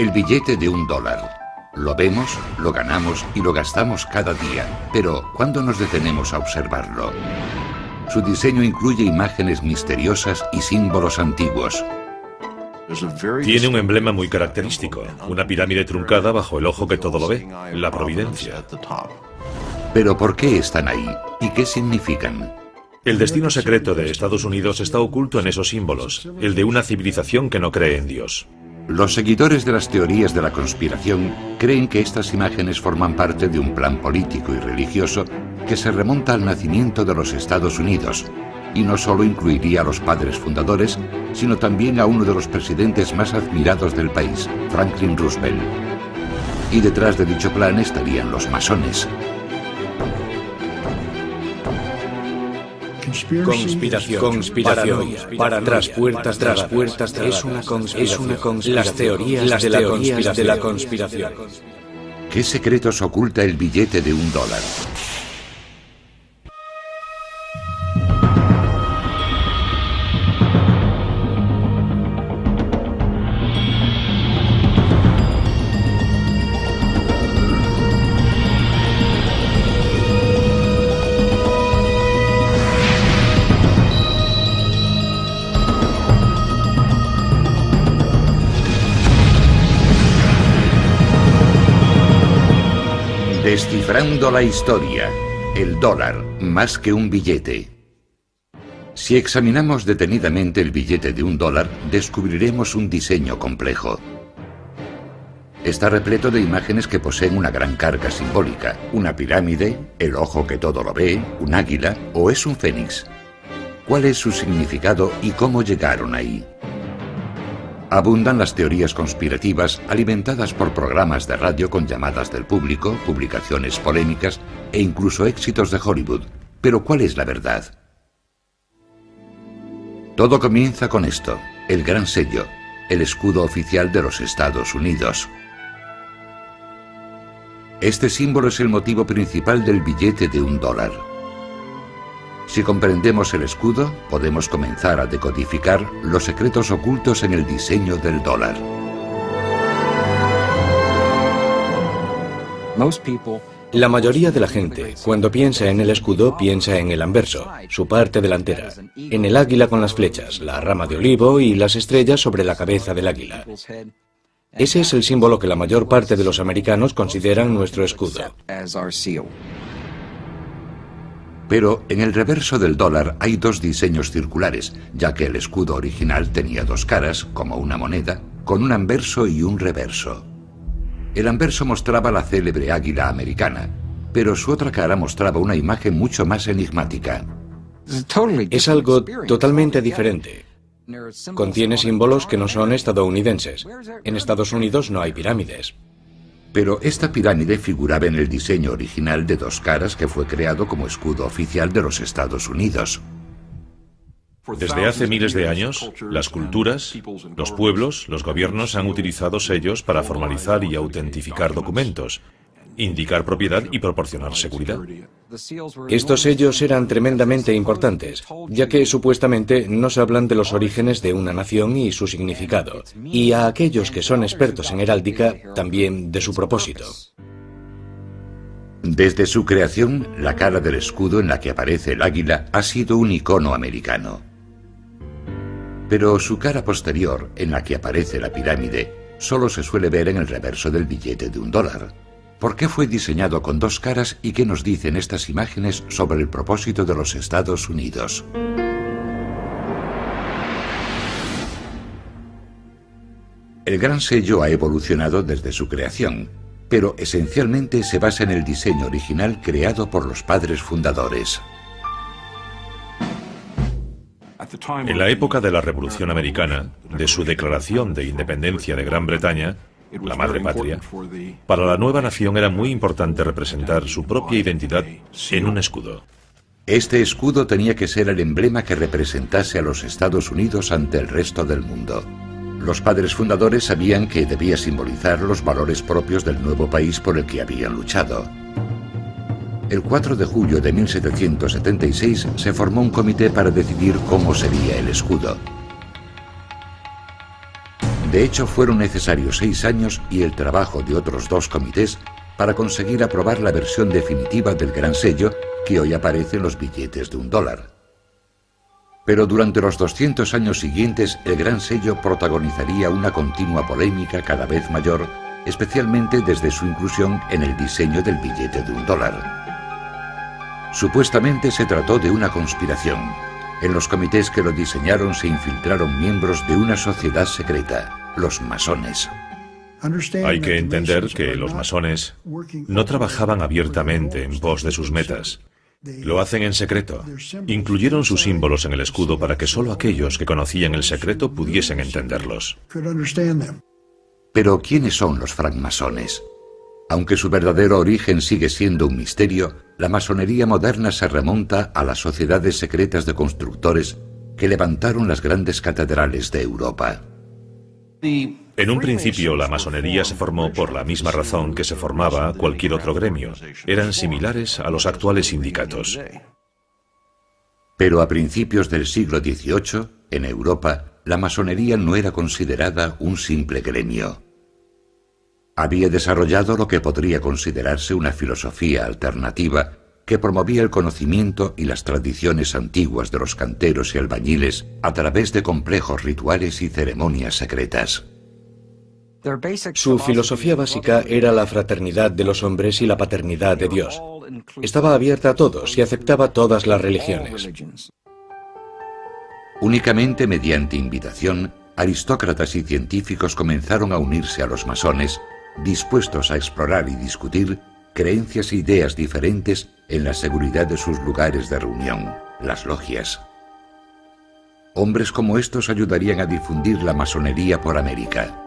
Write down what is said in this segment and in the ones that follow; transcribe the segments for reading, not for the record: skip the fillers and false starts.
El billete de $1. Lo vemos, lo ganamos y lo gastamos cada día. Pero, ¿cuándo nos detenemos a observarlo? Su diseño incluye imágenes misteriosas y símbolos antiguos. Tiene un emblema muy característico, una pirámide truncada bajo el ojo que todo lo ve, la providencia. Pero ¿por qué están ahí? ¿Y qué significan? El destino secreto de Estados Unidos está oculto en esos símbolos, el de una civilización que no cree en Dios. Los seguidores de las teorías de la conspiración creen que estas imágenes forman parte de un plan político y religioso que se remonta al nacimiento de los Estados Unidos, y no solo incluiría a los padres fundadores, sino también a uno de los presidentes más admirados del país, Franklin Roosevelt. Y detrás de dicho plan estarían los masones. Conspiración, para tras puertas, es una conspiración. Las teorías de la conspiración. ¿Qué secretos oculta el billete de $1? Descifrando la historia, el dólar más que un billete. Si examinamos detenidamente el billete de $1, descubriremos un diseño complejo. Está repleto de imágenes que poseen una gran carga simbólica, una pirámide, el ojo que todo lo ve, un águila o es un fénix. ¿Cuál es su significado y cómo llegaron ahí? Abundan las teorías conspirativas alimentadas por programas de radio con llamadas del público, publicaciones polémicas e incluso éxitos de Hollywood. Pero ¿cuál es la verdad? Todo comienza con esto, el gran sello, el escudo oficial de los Estados Unidos. Este símbolo es el motivo principal del billete de $1. Si comprendemos el escudo, podemos comenzar a decodificar los secretos ocultos en el diseño del dólar. La mayoría de la gente, cuando piensa en el escudo, piensa en el anverso, su parte delantera, en el águila con las flechas, la rama de olivo y las estrellas sobre la cabeza del águila. Ese es el símbolo que la mayor parte de los americanos consideran nuestro escudo. Pero en el reverso del dólar hay dos diseños circulares, ya que el escudo original tenía dos caras, como una moneda, con un anverso y un reverso. El anverso mostraba la célebre águila americana, pero su otra cara mostraba una imagen mucho más enigmática. Es algo totalmente diferente. Contiene símbolos que no son estadounidenses. En Estados Unidos no hay pirámides. Pero esta pirámide figuraba en el diseño original de dos caras que fue creado como escudo oficial de los Estados Unidos. Desde hace miles de años, las culturas, los pueblos, los gobiernos han utilizado sellos para formalizar y autentificar documentos, indicar propiedad y proporcionar seguridad. Estos sellos eran tremendamente importantes, ya que supuestamente nos hablan de los orígenes de una nación y su significado, y a aquellos que son expertos en heráldica, también de su propósito. Desde su creación, la cara del escudo en la que aparece el águila ha sido un icono americano. Pero su cara posterior, en la que aparece la pirámide, solo se suele ver en el reverso del billete de $1. ¿Por qué fue diseñado con dos caras y qué nos dicen estas imágenes sobre el propósito de los Estados Unidos? El gran sello ha evolucionado desde su creación, pero esencialmente se basa en el diseño original creado por los padres fundadores. En la época de la Revolución Americana, de su declaración de independencia de Gran Bretaña, la madre patria, para la nueva nación era muy importante representar su propia identidad en un escudo. Este escudo tenía que ser el emblema que representase a los Estados Unidos ante el resto del mundo. Los padres fundadores sabían que debía simbolizar los valores propios del nuevo país por el que habían luchado. El 4 de julio de 1776 se formó un comité para decidir cómo sería el escudo. De hecho, fueron necesarios 6 años y el trabajo de otros 2 comités para conseguir aprobar la versión definitiva del Gran Sello que hoy aparece en los billetes de $1. Pero durante los 200 años siguientes, el Gran Sello protagonizaría una continua polémica cada vez mayor, especialmente desde su inclusión en el diseño del billete de $1. Supuestamente se trató de una conspiración. En los comités que lo diseñaron se infiltraron miembros de una sociedad secreta, los masones. Hay que entender que los masones no trabajaban abiertamente en pos de sus metas. Lo hacen en secreto. Incluyeron sus símbolos en el escudo para que solo aquellos que conocían el secreto pudiesen entenderlos. Pero, ¿quiénes son los francmasones? Aunque su verdadero origen sigue siendo un misterio, la masonería moderna se remonta a las sociedades secretas de constructores que levantaron las grandes catedrales de Europa. En un principio, la masonería se formó por la misma razón que se formaba cualquier otro gremio. Eran similares a los actuales sindicatos. Pero a principios del siglo XVIII, en Europa, la masonería no era considerada un simple gremio. Había desarrollado lo que podría considerarse una filosofía alternativa que promovía el conocimiento y las tradiciones antiguas de los canteros y albañiles a través de complejos rituales y ceremonias secretas. Su filosofía básica era la fraternidad de los hombres y la paternidad de Dios. Estaba abierta a todos y aceptaba todas las religiones. Únicamente mediante invitación, aristócratas y científicos comenzaron a unirse a los masones, dispuestos a explorar y discutir creencias e ideas diferentes en la seguridad de sus lugares de reunión, las logias. Hombres como estos ayudarían a difundir la masonería por América.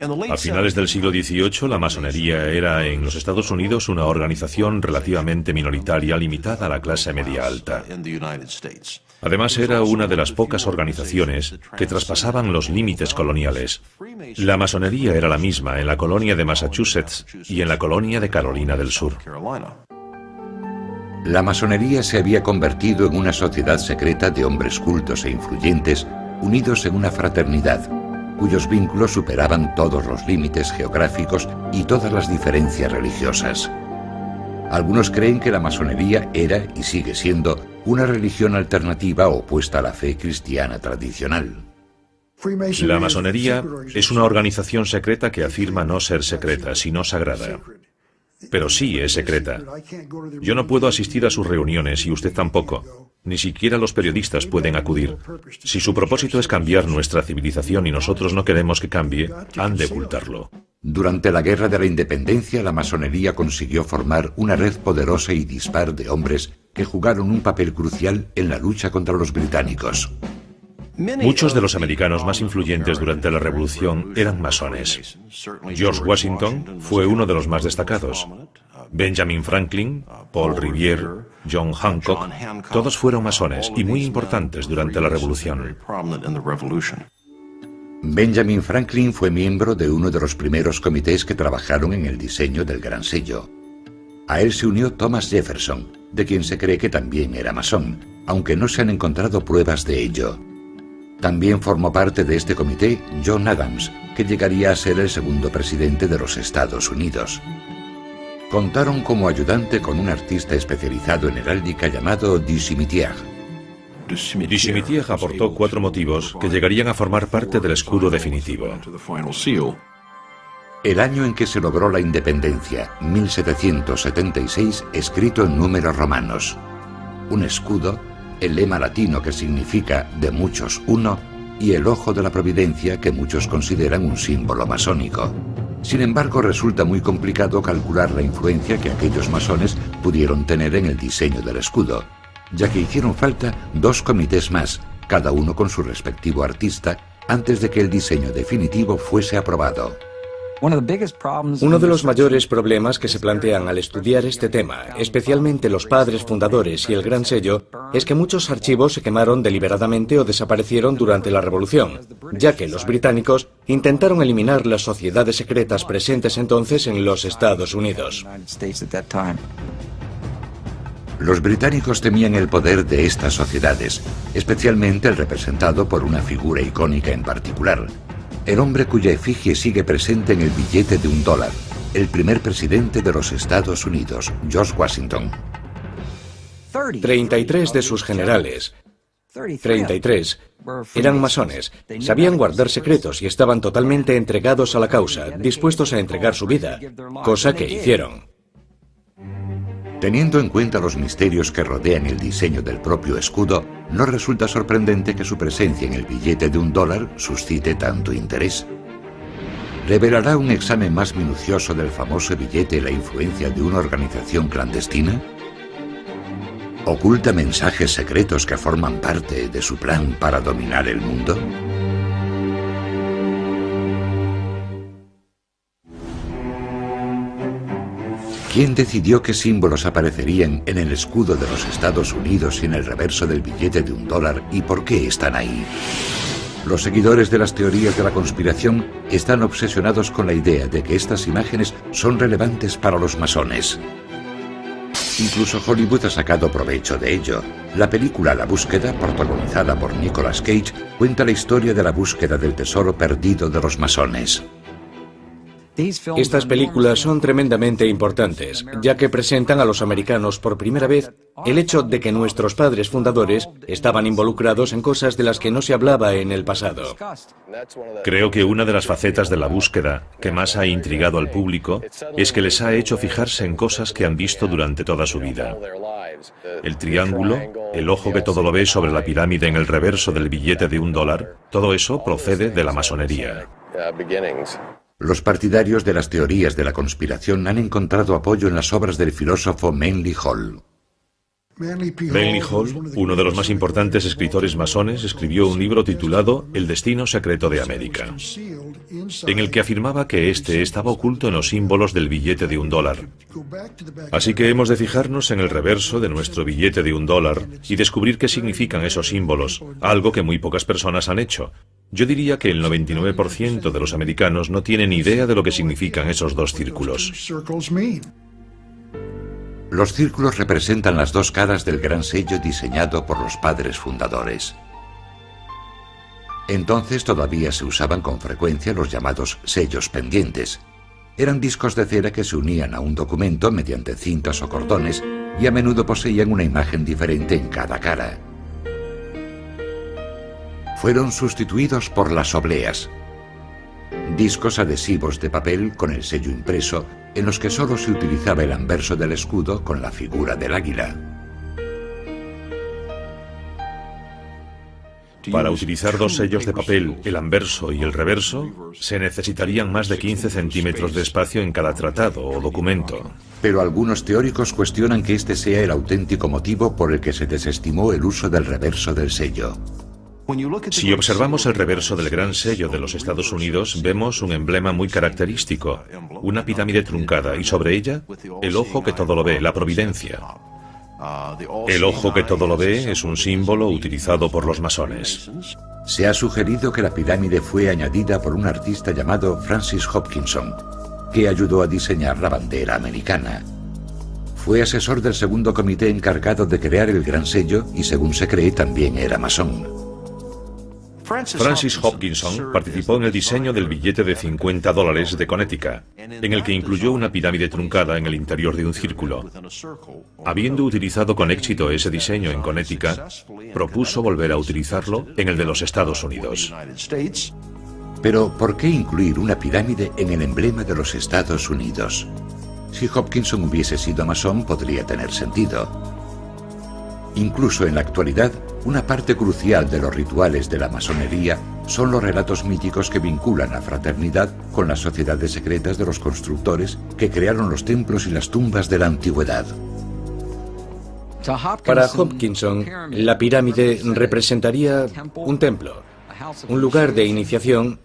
A finales del siglo XVIII, la masonería era en los Estados Unidos una organización relativamente minoritaria limitada a la clase media alta. Además, era una de las pocas organizaciones que traspasaban los límites coloniales. La masonería era la misma en la colonia de Massachusetts y en la colonia de Carolina del Sur. La masonería se había convertido en una sociedad secreta de hombres cultos e influyentes, unidos en una fraternidad, cuyos vínculos superaban todos los límites geográficos y todas las diferencias religiosas. Algunos creen que la masonería era y sigue siendo una religión alternativa opuesta a la fe cristiana tradicional. La masonería es una organización secreta que afirma no ser secreta, sino sagrada. Pero sí es secreta. Yo no puedo asistir a sus reuniones y usted tampoco. Ni siquiera los periodistas pueden acudir. Si su propósito es cambiar nuestra civilización y nosotros no queremos que cambie, han de ocultarlo. Durante la Guerra de la Independencia, la masonería consiguió formar una red poderosa y dispar de hombres que jugaron un papel crucial en la lucha contra los británicos. Muchos de los americanos más influyentes durante la Revolución eran masones. George Washington fue uno de los más destacados. Benjamin Franklin, Paul Revere, John Hancock, todos fueron masones y muy importantes durante la Revolución. Benjamin Franklin fue miembro de uno de los primeros comités que trabajaron en el diseño del Gran Sello. A él se unió Thomas Jefferson, de quien se cree que también era masón, aunque no se han encontrado pruebas de ello. También formó parte de este comité John Adams, que llegaría a ser el segundo presidente de los Estados Unidos. Contaron como ayudante con un artista especializado en heráldica llamado Du Cimetière. Du Cimetière aportó 4 motivos que llegarían a formar parte del escudo definitivo. El año en que se logró la independencia, 1776, escrito en números romanos. Un escudo, el lema latino que significa de muchos uno, y el ojo de la providencia que muchos consideran un símbolo masónico. Sin embargo, resulta muy complicado calcular la influencia que aquellos masones pudieron tener en el diseño del escudo, ya que hicieron falta 2 comités más, cada uno con su respectivo artista, antes de que el diseño definitivo fuese aprobado. Uno de los mayores problemas que se plantean al estudiar este tema, especialmente los padres fundadores y el Gran Sello, es que muchos archivos se quemaron deliberadamente o desaparecieron durante la Revolución, ya que los británicos intentaron eliminar las sociedades secretas presentes entonces en los Estados Unidos. Los británicos temían el poder de estas sociedades, especialmente el representado por una figura icónica en particular, el hombre cuya efigie sigue presente en el billete de $1, el primer presidente de los Estados Unidos, George Washington. 33 de sus generales, 33, eran masones, sabían guardar secretos y estaban totalmente entregados a la causa, dispuestos a entregar su vida, cosa que hicieron. Teniendo en cuenta los misterios que rodean el diseño del propio escudo, no resulta sorprendente que su presencia en el billete de $1 suscite tanto interés. ¿Revelará un examen más minucioso del famoso billete la influencia de una organización clandestina? ¿Oculta mensajes secretos que forman parte de su plan para dominar el mundo? ¿Quién decidió qué símbolos aparecerían en el escudo de los Estados Unidos y en el reverso del billete de $1 y por qué están ahí? Los seguidores de las teorías de la conspiración están obsesionados con la idea de que estas imágenes son relevantes para los masones. Incluso Hollywood ha sacado provecho de ello. La película La Búsqueda, protagonizada por Nicolas Cage, cuenta la historia de la búsqueda del tesoro perdido de los masones. Estas películas son tremendamente importantes, ya que presentan a los americanos por primera vez el hecho de que nuestros padres fundadores estaban involucrados en cosas de las que no se hablaba en el pasado. Creo que una de las facetas de La Búsqueda que más ha intrigado al público es que les ha hecho fijarse en cosas que han visto durante toda su vida. El triángulo, el ojo que todo lo ve sobre la pirámide en el reverso del billete de $1, todo eso procede de la masonería. Los partidarios de las teorías de la conspiración han encontrado apoyo en las obras del filósofo Manly Hall. Manly Hall, uno de los más importantes escritores masones, escribió un libro titulado El destino secreto de América, en el que afirmaba que este estaba oculto en los símbolos del billete de $1. Así que hemos de fijarnos en el reverso de nuestro billete de $1 y descubrir qué significan esos símbolos, algo que muy pocas personas han hecho. Yo diría que el 99% de los americanos no tienen idea de lo que significan esos dos círculos. Los círculos representan las dos caras del gran sello diseñado por los padres fundadores. Entonces todavía se usaban con frecuencia los llamados sellos pendientes. Eran discos de cera que se unían a un documento mediante cintas o cordones y a menudo poseían una imagen diferente en cada cara. Fueron sustituidos por las obleas, discos adhesivos de papel con el sello impreso en los que solo se utilizaba el anverso del escudo con la figura del águila. Para utilizar dos sellos de papel, el anverso y el reverso, se necesitarían más de 15 centímetros de espacio en cada tratado o documento. Pero algunos teóricos cuestionan que este sea el auténtico motivo por el que se desestimó el uso del reverso del sello. Si observamos el reverso del gran sello de los Estados Unidos, vemos un emblema muy característico, una pirámide truncada y sobre ella el ojo que todo lo ve, la providencia. El ojo que todo lo ve es un símbolo utilizado por los masones. Se ha sugerido que la pirámide fue añadida por un artista llamado Francis Hopkinson, que ayudó a diseñar la bandera americana. Fue asesor del segundo comité encargado de crear el gran sello y, según se cree, también era masón. Francis Hopkinson participó en el diseño del billete de $50 de Connecticut, en el que incluyó una pirámide truncada en el interior de un círculo. Habiendo utilizado con éxito ese diseño en Connecticut, propuso volver a utilizarlo en el de los Estados Unidos. Pero, ¿por qué incluir una pirámide en el emblema de los Estados Unidos? Si Hopkinson hubiese sido masón, podría tener sentido. Incluso en la actualidad, una parte crucial de los rituales de la masonería son los relatos míticos que vinculan la fraternidad con las sociedades secretas de los constructores que crearon los templos y las tumbas de la antigüedad. Para Hopkinson, la pirámide representaría un templo, un lugar de iniciación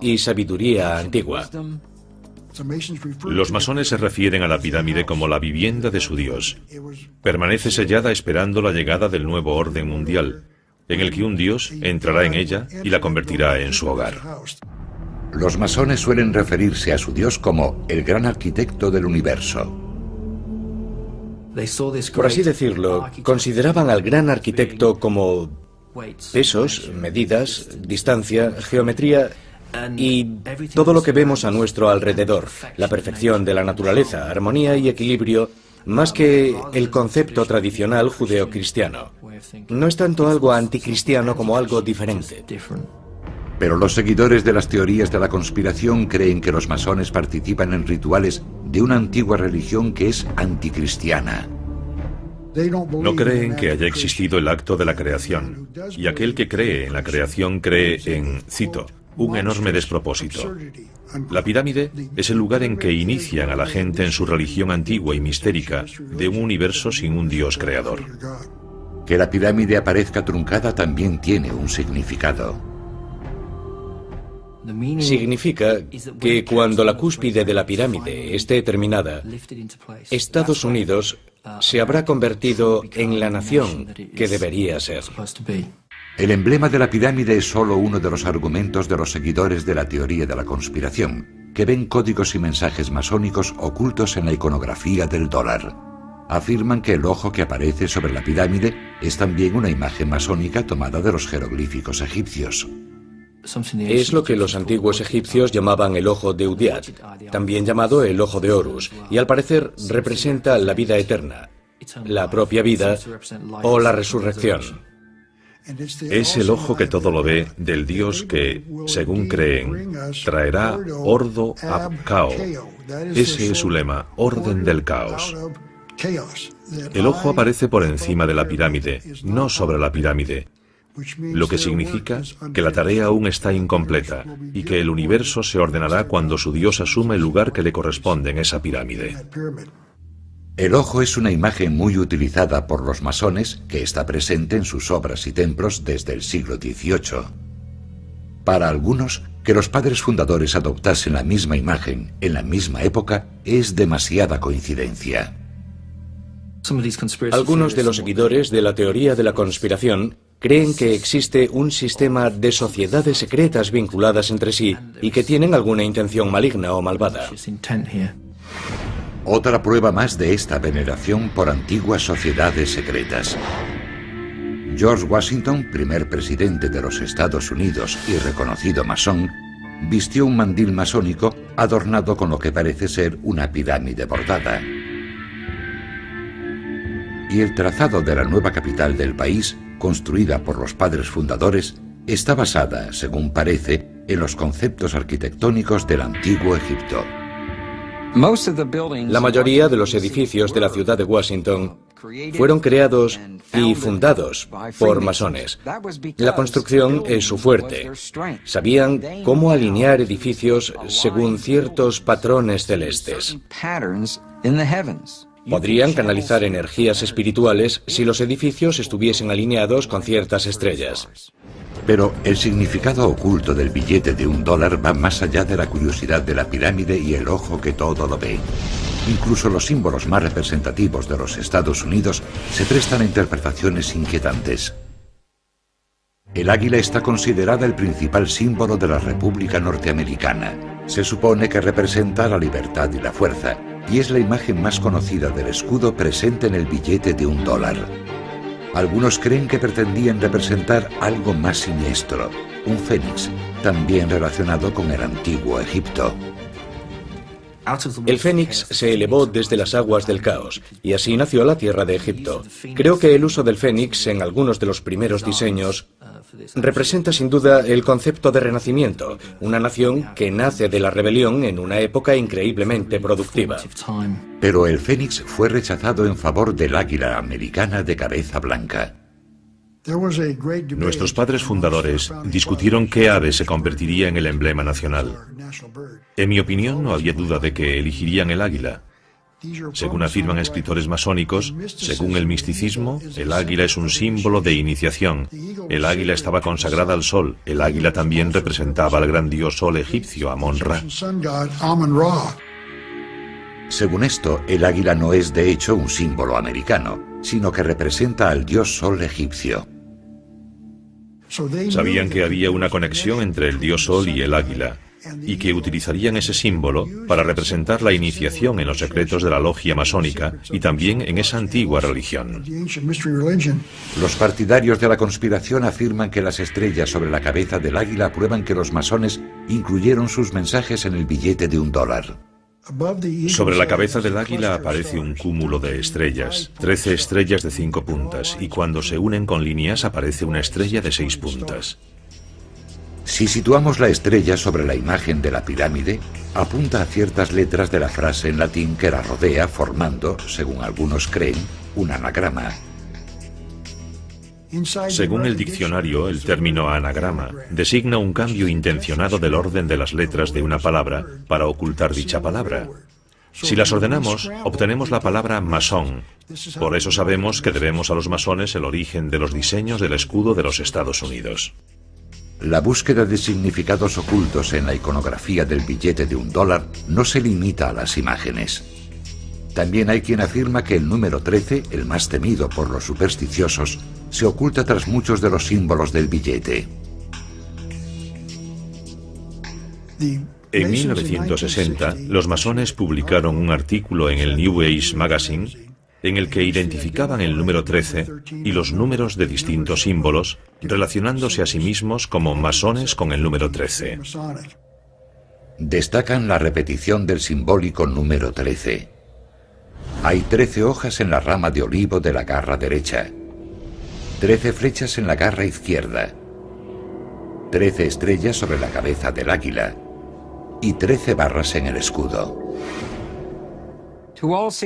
y sabiduría antigua. Los masones se refieren a la pirámide como la vivienda de su Dios. Permanece sellada esperando la llegada del nuevo orden mundial, en el que un Dios entrará en ella y la convertirá en su hogar. Los masones suelen referirse a su Dios como el gran arquitecto del universo. Por así decirlo, consideraban al gran arquitecto como pesos, medidas, distancia, geometría Y todo lo que vemos a nuestro alrededor, la perfección de la naturaleza, armonía y equilibrio, más que el concepto tradicional judeocristiano. No es tanto algo anticristiano como algo diferente. Pero los seguidores de las teorías de la conspiración creen que los masones participan en rituales de una antigua religión que es anticristiana. No creen que haya existido el acto de la creación, y aquel que cree en la creación cree en, cito, un enorme despropósito. La pirámide es el lugar en que inician a la gente en su religión antigua y mistérica de un universo sin un Dios creador. Que la pirámide aparezca truncada también tiene un significado. Significa que cuando la cúspide de la pirámide esté terminada, Estados Unidos se habrá convertido en la nación que debería ser. El emblema de la pirámide es solo uno de los argumentos de los seguidores de la teoría de la conspiración, que ven códigos y mensajes masónicos ocultos en la iconografía del dólar. Afirman que el ojo que aparece sobre la pirámide es también una imagen masónica tomada de los jeroglíficos egipcios. Es lo que los antiguos egipcios llamaban el ojo de Udiat, también llamado el ojo de Horus, y al parecer representa la vida eterna, la propia vida o la resurrección. Es el ojo que todo lo ve del Dios que, según creen, traerá ordo ab cao. Ese es su lema, orden del caos. El ojo aparece por encima de la pirámide, no sobre la pirámide, lo que significa que la tarea aún está incompleta y que el universo se ordenará cuando su Dios asume el lugar que le corresponde en esa pirámide. El ojo es una imagen muy utilizada por los masones que está presente en sus obras y templos desde el siglo XVIII. Para algunos, que los padres fundadores adoptasen la misma imagen en la misma época es demasiada coincidencia. Algunos de los seguidores de la teoría de la conspiración creen que existe un sistema de sociedades secretas vinculadas entre sí y que tienen alguna intención maligna o malvada. Otra prueba más de esta veneración por antiguas sociedades secretas. George Washington, primer presidente de los Estados Unidos y reconocido masón, vistió un mandil masónico adornado con lo que parece ser una pirámide bordada. Y el trazado de la nueva capital del país, construida por los padres fundadores, está basada, según parece, en los conceptos arquitectónicos del antiguo Egipto. La mayoría de los edificios de la ciudad de Washington fueron creados y fundados por masones. La construcción es su fuerte. Sabían cómo alinear edificios según ciertos patrones celestes. Podrían canalizar energías espirituales si los edificios estuviesen alineados con ciertas estrellas. Pero el significado oculto del billete de $1 va más allá de la curiosidad de la pirámide y el ojo que todo lo ve. Incluso los símbolos más representativos de los Estados Unidos se prestan a interpretaciones inquietantes. El águila está considerada el principal símbolo de la República Norteamericana. Se supone que representa la libertad y la fuerza, y es la imagen más conocida del escudo presente en el billete de $1. Algunos creen que pretendían representar algo más siniestro, un fénix, también relacionado con el antiguo Egipto. El fénix se elevó desde las aguas del caos, y así nació la tierra de Egipto. Creo que el uso del fénix en algunos de los primeros diseños representa sin duda el concepto de renacimiento, una nación que nace de la rebelión en una época increíblemente productiva. Pero el fénix fue rechazado en favor del águila americana de cabeza blanca. Nuestros padres fundadores discutieron qué ave se convertiría en el emblema nacional. En mi opinión, no había duda de que elegirían el águila. Según afirman escritores masónicos, según el misticismo, el águila es un símbolo de iniciación. El águila estaba consagrada al sol. El águila también representaba al gran dios sol egipcio, Amon-Ra. Según esto, el águila no es de hecho un símbolo americano, sino que representa al dios sol egipcio. Sabían que había una conexión entre el dios sol y el águila. y que utilizarían ese símbolo para representar la iniciación en los secretos de la logia masónica y también en esa antigua religión. Los partidarios de la conspiración afirman que las estrellas sobre la cabeza del águila prueban que los masones incluyeron sus mensajes en el billete de $1. Sobre la cabeza del águila aparece un cúmulo de estrellas, 13 estrellas de 5 puntas, y cuando se unen con líneas aparece una estrella de 6 puntas. Si situamos la estrella sobre la imagen de la pirámide, apunta a ciertas letras de la frase en latín que la rodea, formando, según algunos creen, un anagrama. Según el diccionario, el término anagrama designa un cambio intencionado del orden de las letras de una palabra para ocultar dicha palabra. Si las ordenamos, obtenemos la palabra masón. Por eso sabemos que debemos a los masones el origen de los diseños del escudo de los Estados Unidos. La búsqueda de significados ocultos en la iconografía del billete de $1 no se limita a las imágenes. También hay quien afirma que el número 13, el más temido por los supersticiosos, se oculta tras muchos de los símbolos del billete. En 1960, los masones publicaron un artículo en el New Age Magazine en el que identificaban el número 13 y los números de distintos símbolos, relacionándose a sí mismos como masones con el número 13. Destacan la repetición del simbólico número 13. Hay 13 hojas en la rama de olivo de la garra derecha, 13 flechas en la garra izquierda, 13 estrellas sobre la cabeza del águila y 13 barras en el escudo.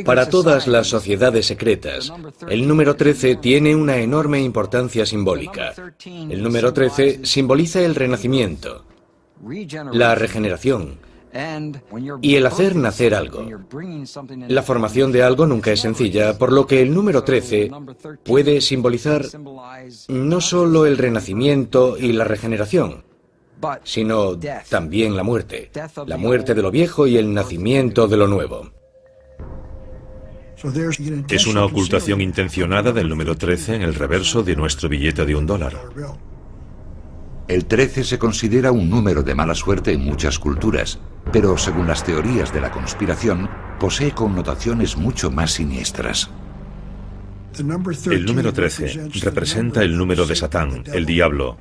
Para todas las sociedades secretas, el número 13 tiene una enorme importancia simbólica. El número 13 simboliza el renacimiento, la regeneración y el hacer nacer algo. La formación de algo nunca es sencilla, por lo que el número 13 puede simbolizar no solo el renacimiento y la regeneración, sino también la muerte de lo viejo y el nacimiento de lo nuevo. Es una ocultación intencionada del número 13 en el reverso de nuestro billete de $1. El 13 se considera un número de mala suerte en muchas culturas, pero según las teorías de la conspiración, posee connotaciones mucho más siniestras. El número 13 representa el número de Satán, el diablo,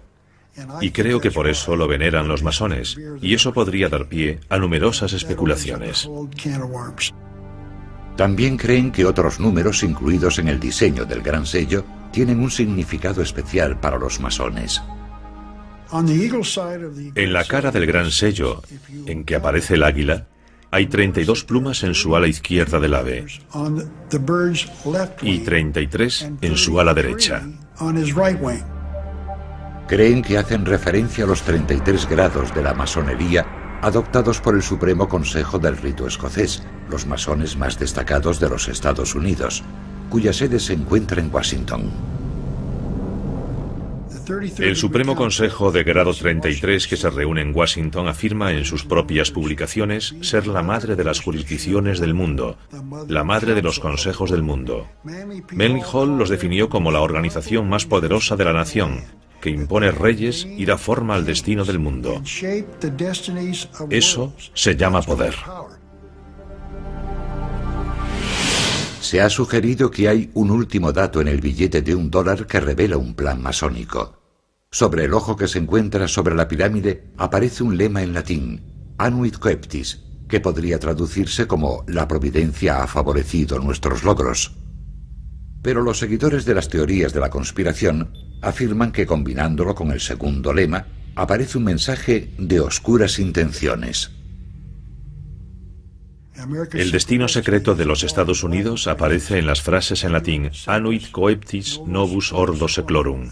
y creo que por eso lo veneran los masones, y eso podría dar pie a numerosas especulaciones. También creen que otros números incluidos en el diseño del gran sello tienen un significado especial para los masones. En la cara del gran sello, en que aparece el águila, hay 32 plumas en su ala izquierda del ave y 33 en su ala derecha. Creen que hacen referencia a los 33 grados de la masonería adoptados por el Supremo Consejo del Rito Escocés, los masones más destacados de los Estados Unidos, cuya sede se encuentra en Washington. El Supremo Consejo de Grado 33 que se reúne en Washington afirma en sus propias publicaciones ser la madre de las jurisdicciones del mundo, la madre de los consejos del mundo. Manly Hall los definió como la organización más poderosa de la nación, que impone reyes y da forma al destino del mundo. Eso se llama poder. Se ha sugerido que hay un último dato en el billete de $1 que revela un plan masónico. Sobre el ojo que se encuentra sobre la pirámide aparece un lema en latín, Anuit Coeptis, que podría traducirse como la providencia ha favorecido nuestros logros. Pero los seguidores de las teorías de la conspiración afirman que combinándolo con el segundo lema aparece un mensaje de oscuras intenciones. El destino secreto de los Estados Unidos aparece en las frases en latín Anuit Coeptis Novus Ordo Seclorum,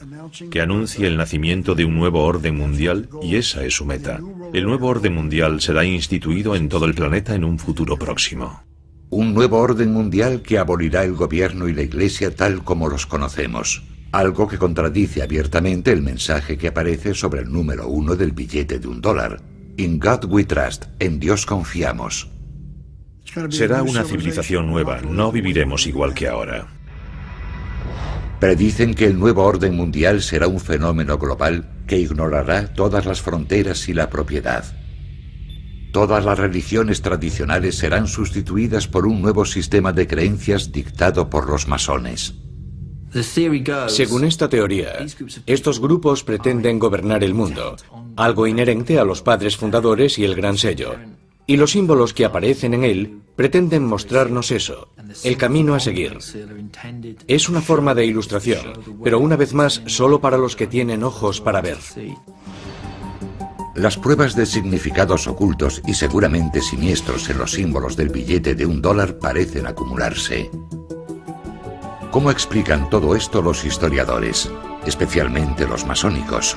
que anuncia el nacimiento de un nuevo orden mundial, y esa es su meta. El nuevo orden mundial será instituido en todo el planeta en un futuro próximo. Un nuevo orden mundial que abolirá el gobierno y la Iglesia tal como los conocemos, algo que contradice abiertamente el mensaje que aparece sobre el número 1 del billete de $1. In God we trust, en Dios confiamos. Será una civilización nueva, no viviremos igual que ahora. Predicen que el nuevo orden mundial será un fenómeno global que ignorará todas las fronteras y la propiedad. Todas las religiones tradicionales serán sustituidas por un nuevo sistema de creencias dictado por los masones. Según esta teoría, estos grupos pretenden gobernar el mundo, algo inherente a los padres fundadores y el Gran Sello. Y los símbolos que aparecen en él pretenden mostrarnos eso, el camino a seguir. Es una forma de ilustración, pero una vez más solo para los que tienen ojos para ver. Las pruebas de significados ocultos y seguramente siniestros en los símbolos del billete de $1 parecen acumularse. ¿Cómo explican todo esto los historiadores, especialmente los masónicos?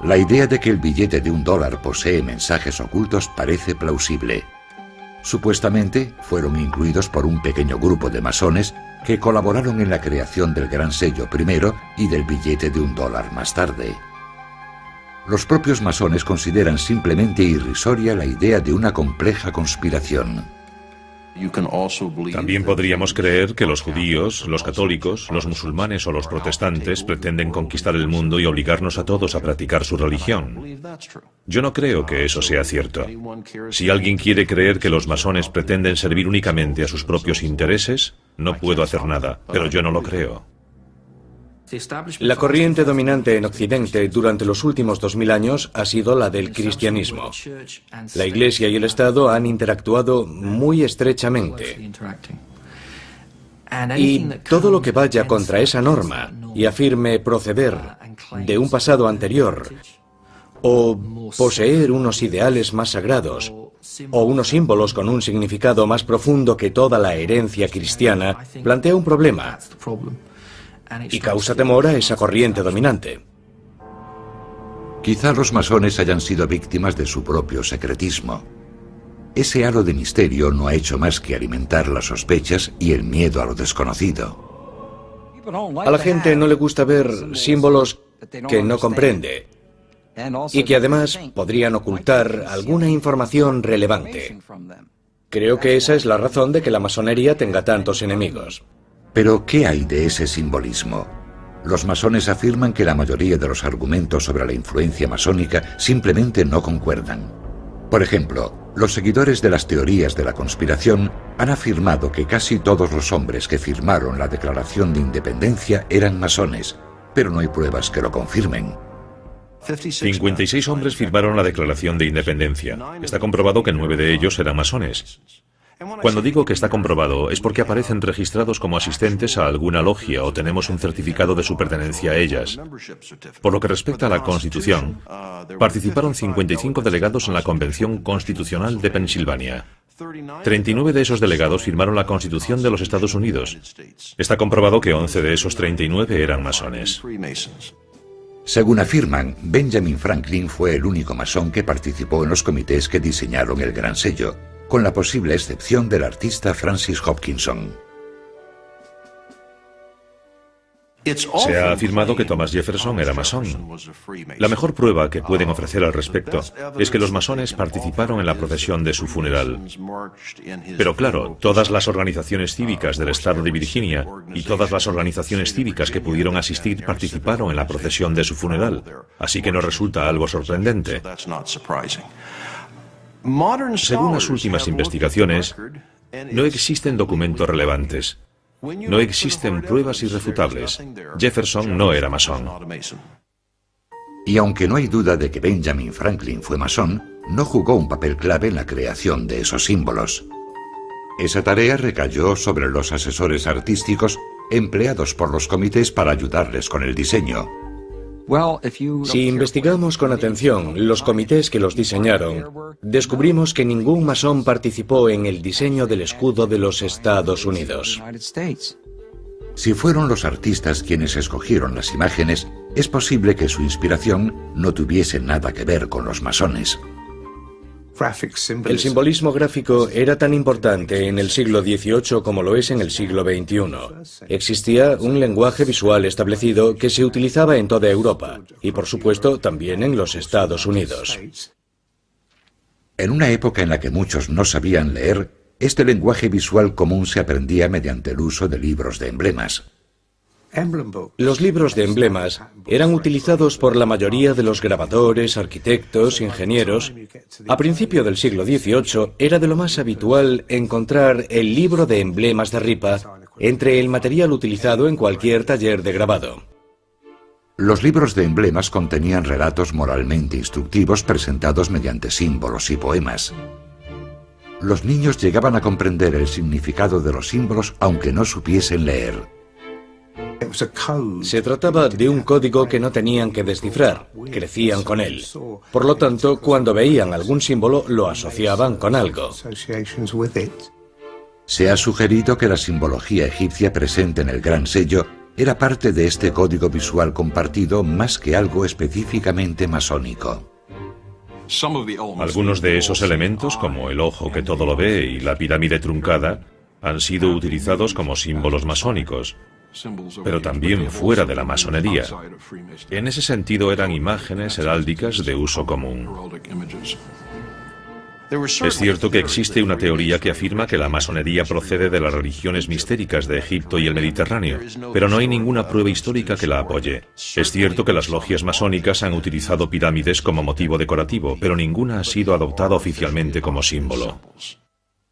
La idea de que el billete de $1 posee mensajes ocultos parece plausible. Supuestamente fueron incluidos por un pequeño grupo de masones que colaboraron en la creación del Gran Sello primero y del billete de $1 más tarde. Los propios masones consideran simplemente irrisoria la idea de una compleja conspiración. También podríamos creer que los judíos, los católicos, los musulmanes o los protestantes pretenden conquistar el mundo y obligarnos a todos a practicar su religión. Yo no creo que eso sea cierto. Si alguien quiere creer que los masones pretenden servir únicamente a sus propios intereses, no puedo hacer nada, pero yo no lo creo. La corriente dominante en Occidente durante los últimos 2000 años ha sido la del cristianismo. La Iglesia y el Estado han interactuado muy estrechamente. Y todo lo que vaya contra esa norma y afirme proceder de un pasado anterior, o poseer unos ideales más sagrados, o unos símbolos con un significado más profundo que toda la herencia cristiana, plantea un problema y causa temor a esa corriente dominante. Quizá los masones hayan sido víctimas de su propio secretismo. Ese halo de misterio no ha hecho más que alimentar las sospechas y el miedo a lo desconocido. A la gente no le gusta ver símbolos que no comprende y que además podrían ocultar alguna información relevante. Creo que esa es la razón de que la masonería tenga tantos enemigos. Pero, ¿qué hay de ese simbolismo? Los masones afirman que la mayoría de los argumentos sobre la influencia masónica simplemente no concuerdan. Por ejemplo, los seguidores de las teorías de la conspiración han afirmado que casi todos los hombres que firmaron la Declaración de Independencia eran masones, pero no hay pruebas que lo confirmen. 56 hombres firmaron la Declaración de Independencia. Está comprobado que 9 de ellos eran masones. Cuando digo que está comprobado es porque aparecen registrados como asistentes a alguna logia o tenemos un certificado de su pertenencia a ellas. Por lo que respecta a la Constitución, participaron 55 delegados en la Convención Constitucional de Pensilvania. 39 de esos delegados firmaron la Constitución de los Estados Unidos. Está comprobado que 11 de esos 39 eran masones. Según afirman, Benjamin Franklin fue el único masón que participó en los comités que diseñaron el Gran Sello, con la posible excepción del artista Francis Hopkinson. Se ha afirmado que Thomas Jefferson era masón. La mejor prueba que pueden ofrecer al respecto es que los masones participaron en la procesión de su funeral. Pero claro, todas las organizaciones cívicas del estado de Virginia y todas las organizaciones cívicas que pudieron asistir participaron en la procesión de su funeral, así que no resulta algo sorprendente. Según las últimas investigaciones, no existen documentos relevantes. No existen pruebas irrefutables. Jefferson no era masón. Y aunque no hay duda de que Benjamin Franklin fue masón, no jugó un papel clave en la creación de esos símbolos. Esa tarea recayó sobre los asesores artísticos empleados por los comités para ayudarles con el diseño. Si investigamos con atención los comités que los diseñaron, descubrimos que ningún masón participó en el diseño del escudo de los Estados Unidos. Si fueron los artistas quienes escogieron las imágenes, es posible que su inspiración no tuviese nada que ver con los masones. El simbolismo gráfico era tan importante en el siglo XVIII como lo es en el siglo XXI. Existía un lenguaje visual establecido que se utilizaba en toda Europa y, por supuesto, también en los Estados Unidos. En una época en la que muchos no sabían leer, este lenguaje visual común se aprendía mediante el uso de libros de emblemas. Los libros de emblemas eran utilizados por la mayoría de los grabadores, arquitectos, ingenieros. A principio del siglo XVIII era de lo más habitual encontrar el libro de emblemas de ripa entre el material utilizado en cualquier taller de grabado. Los libros de emblemas contenían relatos moralmente instructivos presentados mediante símbolos y poemas. Los niños llegaban a comprender el significado de los símbolos aunque no supiesen leer. Se trataba de un código que no tenían que descifrar, crecían con él. Por lo tanto, cuando veían algún símbolo, lo asociaban con algo. Se ha sugerido que la simbología egipcia presente en el Gran Sello era parte de este código visual compartido más que algo específicamente masónico. Algunos de esos elementos, como el ojo que todo lo ve y la pirámide truncada, han sido utilizados como símbolos masónicos, pero también fuera de la masonería. En ese sentido eran imágenes heráldicas de uso común. Es cierto que existe una teoría que afirma que la masonería procede de las religiones mistéricas de Egipto y el Mediterráneo, pero no hay ninguna prueba histórica que la apoye. Es cierto que las logias masónicas han utilizado pirámides como motivo decorativo, pero ninguna ha sido adoptada oficialmente como símbolo.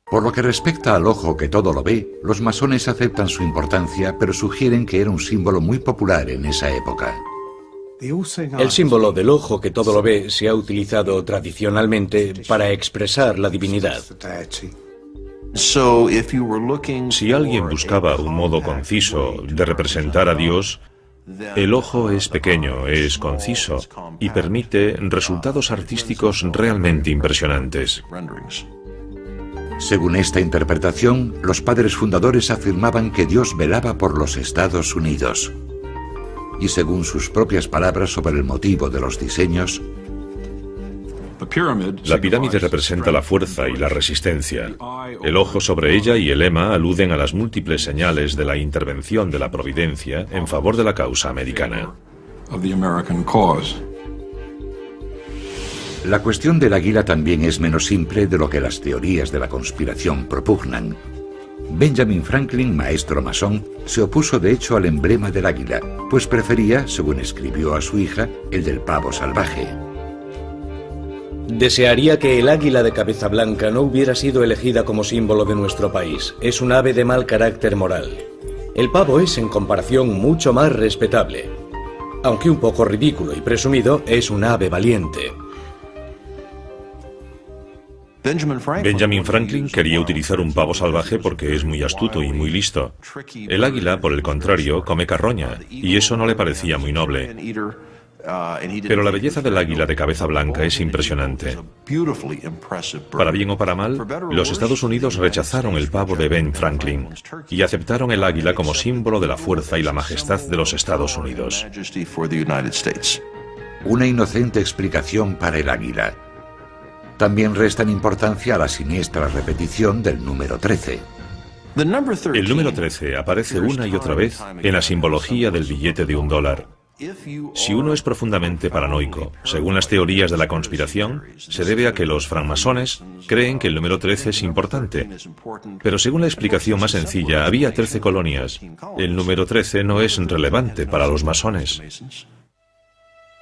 Por lo que respecta al ojo que todo lo ve, los masones aceptan su importancia, pero sugieren que era un símbolo muy popular en esa época. El símbolo del ojo que todo lo ve se ha utilizado tradicionalmente para expresar la divinidad. Si alguien buscaba un modo conciso de representar a Dios, el ojo es pequeño, es conciso y permite resultados artísticos realmente impresionantes. Según esta interpretación, los padres fundadores afirmaban que Dios velaba por los Estados Unidos. Y según sus propias palabras sobre el motivo de los diseños, la pirámide representa la fuerza y la resistencia. El ojo sobre ella y el lema aluden a las múltiples señales de la intervención de la providencia en favor de la causa americana. La cuestión del águila también es menos simple de lo que las teorías de la conspiración propugnan. Benjamin Franklin, maestro masón, se opuso de hecho al emblema del águila, pues prefería, según escribió a su hija, el del pavo salvaje. Desearía que el águila de cabeza blanca no hubiera sido elegida como símbolo de nuestro país. Es un ave de mal carácter moral. El pavo es, en comparación, mucho más respetable. Aunque un poco ridículo y presumido, es un ave valiente. Benjamin Franklin quería utilizar un pavo salvaje porque es muy astuto y muy listo. El águila, por el contrario, come carroña, y eso no le parecía muy noble. Pero la belleza del águila de cabeza blanca es impresionante. Para bien o para mal, los Estados Unidos rechazaron el pavo de Ben Franklin y aceptaron el águila como símbolo de la fuerza y la majestad de los Estados Unidos. Una inocente explicación para el águila. También restan importancia a la siniestra repetición del número 13. El número 13 aparece una y otra vez en la simbología del billete de $1. Si uno es profundamente paranoico, según las teorías de la conspiración, se debe a que los francmasones creen que el número 13 es importante. Pero según la explicación más sencilla, había 13 colonias. El número 13 no es relevante para los masones.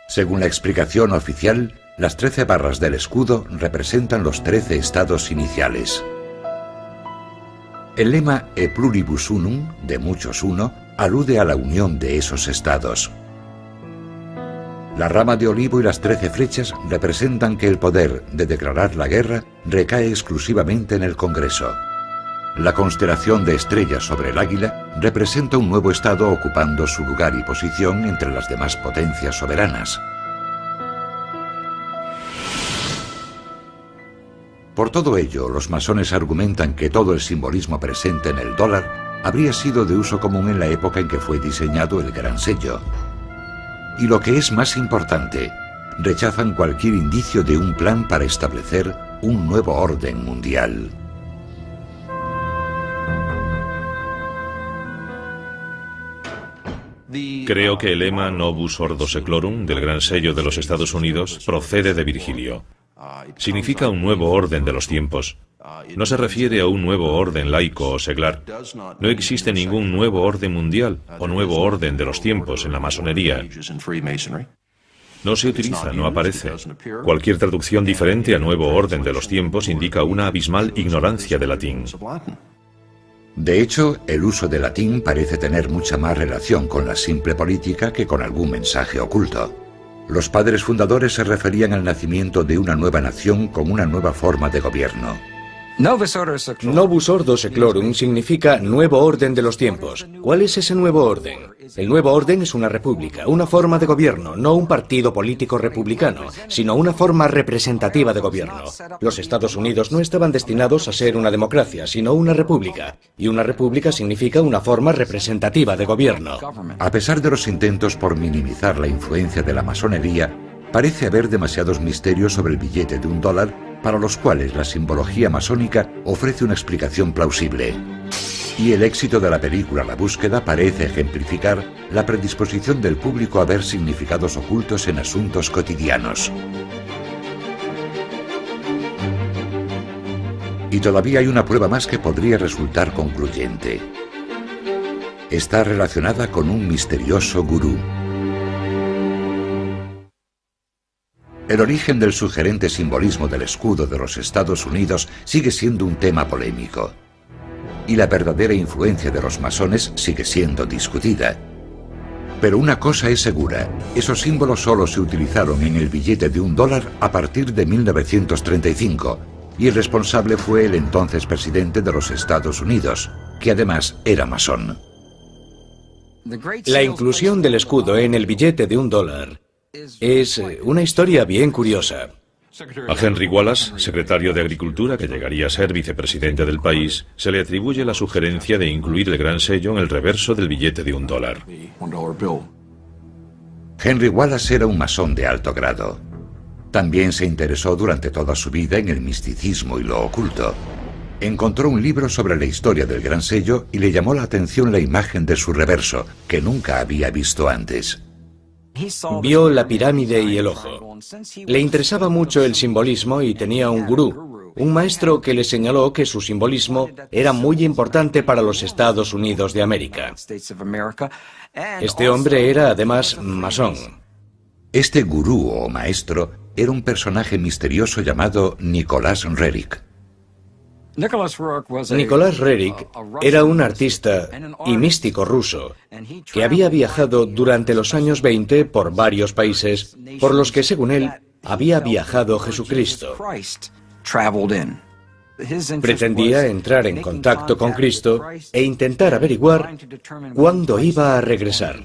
Según la explicación oficial, las 13 barras del escudo representan los 13 estados iniciales. El lema E pluribus unum, de muchos uno, alude a la unión de esos estados. La rama de olivo y las 13 flechas representan que el poder de declarar la guerra recae exclusivamente en el Congreso. La constelación de estrellas sobre el águila representa un nuevo estado ocupando su lugar y posición entre las demás potencias soberanas. Por todo ello, los masones argumentan que todo el simbolismo presente en el dólar habría sido de uso común en la época en que fue diseñado el Gran Sello. Y lo que es más importante, rechazan cualquier indicio de un plan para establecer un nuevo orden mundial. Creo que el lema Novus Ordo Seclorum del Gran Sello de los Estados Unidos procede de Virgilio. Significa un nuevo orden de los tiempos. No se refiere a un nuevo orden laico o seglar. No existe ningún nuevo orden mundial o nuevo orden de los tiempos en la masonería. No se utiliza, no aparece. Cualquier traducción diferente a nuevo orden de los tiempos indica una abismal ignorancia de latín. De hecho, el uso del latín parece tener mucha más relación con la simple política que con algún mensaje oculto. Los padres fundadores se referían al nacimiento de una nueva nación como una nueva forma de gobierno. Novus Ordo Seclorum significa nuevo orden de los tiempos. ¿Cuál es ese nuevo orden? El nuevo orden es una república, una forma de gobierno, no un partido político republicano, sino una forma representativa de gobierno. Los Estados Unidos no estaban destinados a ser una democracia, sino una república. Y una república significa una forma representativa de gobierno. A pesar de los intentos por minimizar la influencia de la masonería, parece haber demasiados misterios sobre el billete de $1 para los cuales la simbología masónica ofrece una explicación plausible. Y el éxito de la película La Búsqueda parece ejemplificar la predisposición del público a ver significados ocultos en asuntos cotidianos. Y todavía hay una prueba más que podría resultar concluyente. Está relacionada con un misterioso gurú. El origen del sugerente simbolismo del escudo de los Estados Unidos sigue siendo un tema polémico. Y la verdadera influencia de los masones sigue siendo discutida. Pero una cosa es segura, esos símbolos solo se utilizaron en el billete de $1 a partir de 1935, y el responsable fue el entonces presidente de los Estados Unidos, que además era masón. La inclusión del escudo en el billete de $1 es una historia bien curiosa. A Henry Wallace, secretario de Agricultura que llegaría a ser vicepresidente del país, se le atribuye la sugerencia de incluir el gran sello en el reverso del billete de $1. Henry Wallace era un masón de alto grado. También se interesó durante toda su vida en el misticismo y lo oculto. Encontró un libro sobre la historia del gran sello y le llamó la atención la imagen de su reverso, que nunca había visto antes. Vio la pirámide y el ojo. Le interesaba mucho el simbolismo y tenía un gurú, un maestro que le señaló que su simbolismo era muy importante para los Estados Unidos de América. Este hombre era además masón. Este gurú o maestro era un personaje misterioso llamado Nicholas Roerich. Nicholas Roerich era un artista y místico ruso que había viajado durante los años 20 por varios países por los que, según él, había viajado Jesucristo. Pretendía entrar en contacto con Cristo e intentar averiguar cuándo iba a regresar.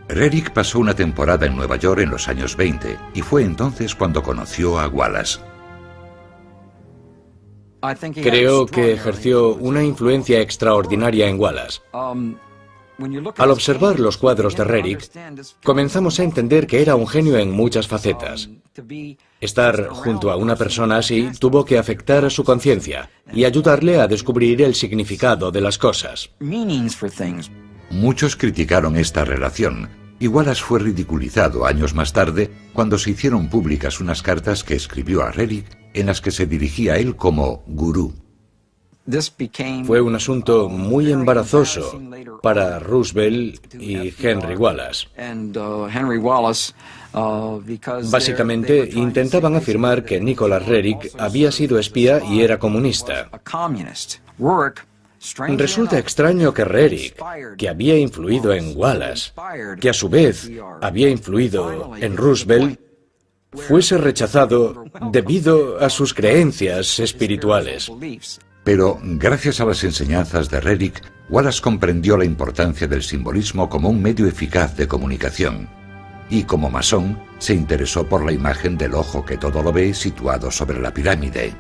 Roerich pasó una temporada en Nueva York en los años 20 y fue entonces cuando conoció a Wallace. Creo que ejerció una influencia extraordinaria en Wallace. Al observar los cuadros de Roerich, comenzamos a entender que era un genio en muchas facetas. Estar junto a una persona así tuvo que afectar a su conciencia y ayudarle a descubrir el significado de las cosas. Muchos criticaron esta relación, y Wallace fue ridiculizado años más tarde cuando se hicieron públicas unas cartas que escribió a Roerich en las que se dirigía a él como gurú. Fue un asunto muy embarazoso para Roosevelt y Henry Wallace. Básicamente, intentaban afirmar que Nicholas Roerich había sido espía y era comunista. Resulta extraño que Roerich, que había influido en Wallace, que a su vez había influido en Roosevelt, fuese rechazado debido a sus creencias espirituales. Pero, gracias a las enseñanzas de Roerich, Wallace comprendió la importancia del simbolismo como un medio eficaz de comunicación. Y como masón, se interesó por la imagen del ojo que todo lo ve situado sobre la pirámide.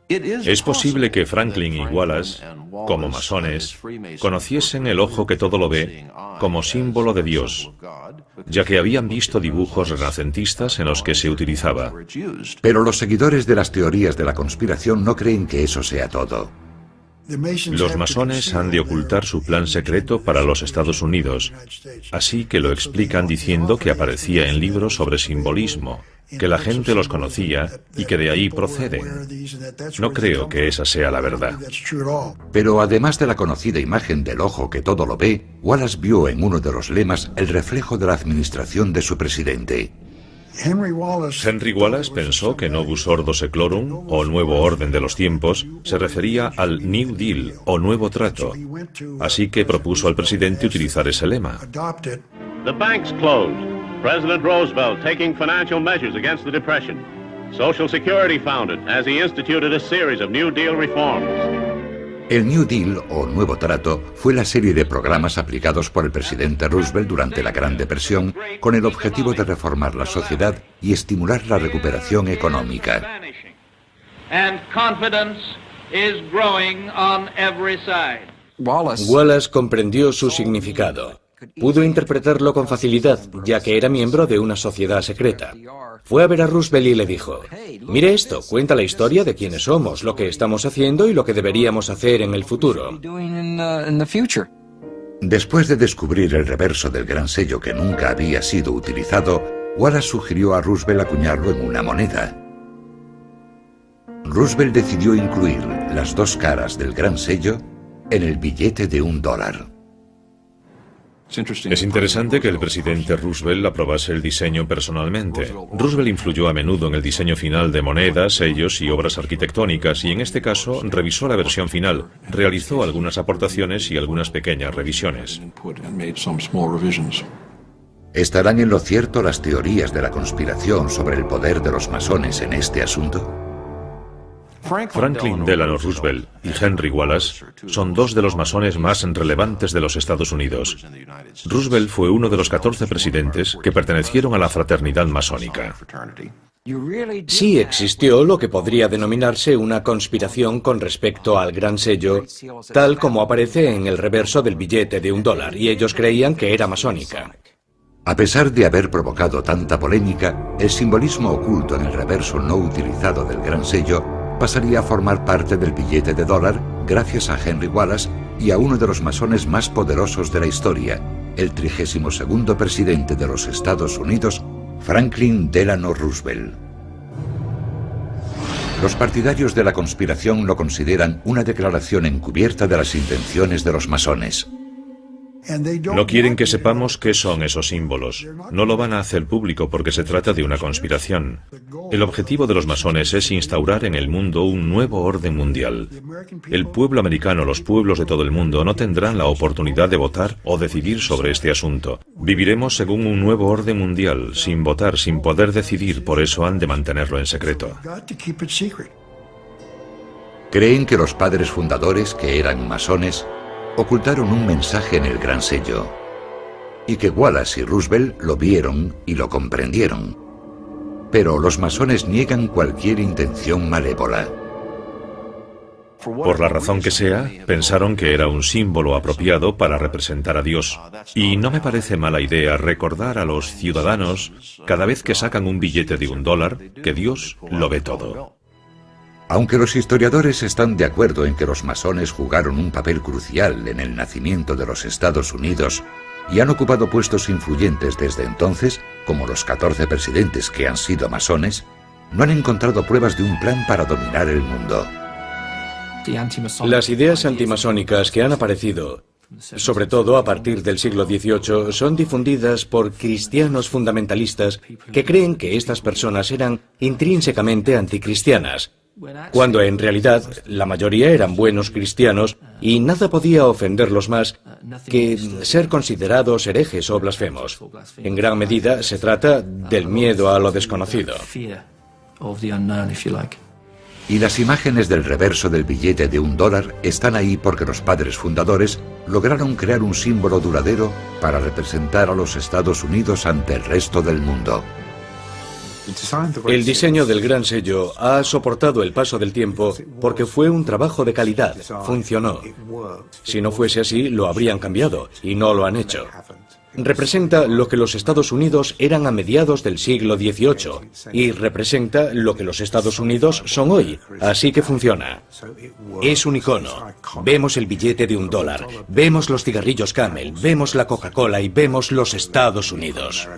Es posible que Franklin y Wallace, como masones, conociesen el ojo que todo lo ve como símbolo de Dios, ya que habían visto dibujos renacentistas en los que se utilizaba. Pero los seguidores de las teorías de la conspiración no creen que eso sea todo. Los masones han de ocultar su plan secreto para los Estados Unidos, así que lo explican diciendo que aparecía en libros sobre simbolismo, que la gente los conocía y que de ahí proceden. No creo que esa sea la verdad. Pero además de la conocida imagen del ojo que todo lo ve, Wallace vio en uno de los lemas el reflejo de la administración de su presidente. Henry Wallace pensó que Novus Ordo Seclorum, o Nuevo Orden de los Tiempos, se refería al New Deal, o Nuevo Trato. Así que propuso al presidente utilizar ese lema. The banks closed. President Roosevelt taking financial measures against the Depression. Social Security founded as he instituted a series of New Deal reforms. El New Deal, o Nuevo Trato, fue la serie de programas aplicados por el presidente Roosevelt durante la Gran Depresión con el objetivo de reformar la sociedad y estimular la recuperación económica. Wallace comprendió su significado. Pudo interpretarlo con facilidad, ya que era miembro de una sociedad secreta. Fue a ver a Roosevelt y le dijo: mire esto, cuenta la historia de quiénes somos, lo que estamos haciendo y lo que deberíamos hacer en el futuro. Después de descubrir el reverso del gran sello que nunca había sido utilizado, Wallace sugirió a Roosevelt acuñarlo en una moneda. Roosevelt decidió incluir las dos caras del gran sello en el billete de $1. Es interesante que el presidente Roosevelt aprobase el diseño personalmente. Roosevelt influyó a menudo en el diseño final de monedas, sellos y obras arquitectónicas, y en este caso revisó la versión final, realizó algunas aportaciones y algunas pequeñas revisiones. ¿Estarán en lo cierto las teorías de la conspiración sobre el poder de los masones en este asunto? Franklin Delano Roosevelt y Henry Wallace son dos de los masones más relevantes de los Estados Unidos. Roosevelt fue uno de los 14 presidentes que pertenecieron a la fraternidad masónica. Sí existió lo que podría denominarse una conspiración con respecto al gran sello, tal como aparece en el reverso del billete de $1, y ellos creían que era masónica. A pesar de haber provocado tanta polémica, el simbolismo oculto en el reverso no utilizado del gran sello pasaría a formar parte del billete de $1 gracias a Henry Wallace y a uno de los masones más poderosos de la historia, el 32º presidente de los Estados Unidos, Franklin Delano Roosevelt. Los partidarios de la conspiración lo consideran una declaración encubierta de las intenciones de los masones. No quieren que sepamos qué son esos símbolos. No lo van a hacer público porque se trata de una conspiración. El objetivo de los masones es instaurar en el mundo un nuevo orden mundial. El pueblo americano, los pueblos de todo el mundo, no tendrán la oportunidad de votar o decidir sobre este asunto. Viviremos según un nuevo orden mundial, sin votar, sin poder decidir, por eso han de mantenerlo en secreto. Creen que los padres fundadores, que eran masones, ocultaron un mensaje en el gran sello, y que Wallace y Roosevelt lo vieron y lo comprendieron. Pero los masones niegan cualquier intención malévola. Por la razón que sea, pensaron que era un símbolo apropiado para representar a Dios. Y no me parece mala idea recordar a los ciudadanos, cada vez que sacan un billete de $1, que Dios lo ve todo. Aunque los historiadores están de acuerdo en que los masones jugaron un papel crucial en el nacimiento de los Estados Unidos y han ocupado puestos influyentes desde entonces, como los 14 presidentes que han sido masones, no han encontrado pruebas de un plan para dominar el mundo. Las ideas antimasónicas que han aparecido, sobre todo a partir del siglo XVIII, son difundidas por cristianos fundamentalistas que creen que estas personas eran intrínsecamente anticristianas, cuando en realidad la mayoría eran buenos cristianos y nada podía ofenderlos más que ser considerados herejes o blasfemos. En gran medida se trata del miedo a lo desconocido. Y las imágenes del reverso del billete de $1 están ahí porque los padres fundadores lograron crear un símbolo duradero para representar a los Estados Unidos ante el resto del mundo. El diseño del gran sello ha soportado el paso del tiempo porque fue un trabajo de calidad, funcionó. Si no fuese así, lo habrían cambiado, y no lo han hecho. Representa lo que los Estados Unidos eran a mediados del siglo XVIII, y representa lo que los Estados Unidos son hoy, así que funciona. Es un icono. Vemos el billete de $1, vemos los cigarrillos Camel, vemos la Coca-Cola y vemos los Estados Unidos.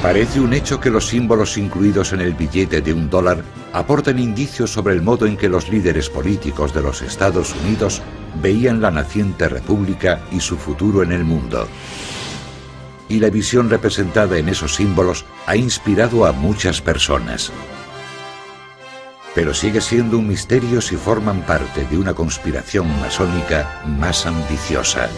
Parece un hecho que los símbolos incluidos en el billete de $1 aportan indicios sobre el modo en que los líderes políticos de los Estados Unidos veían la naciente república y su futuro en el mundo. Y la visión representada en esos símbolos ha inspirado a muchas personas. Pero sigue siendo un misterio si forman parte de una conspiración masónica más ambiciosa.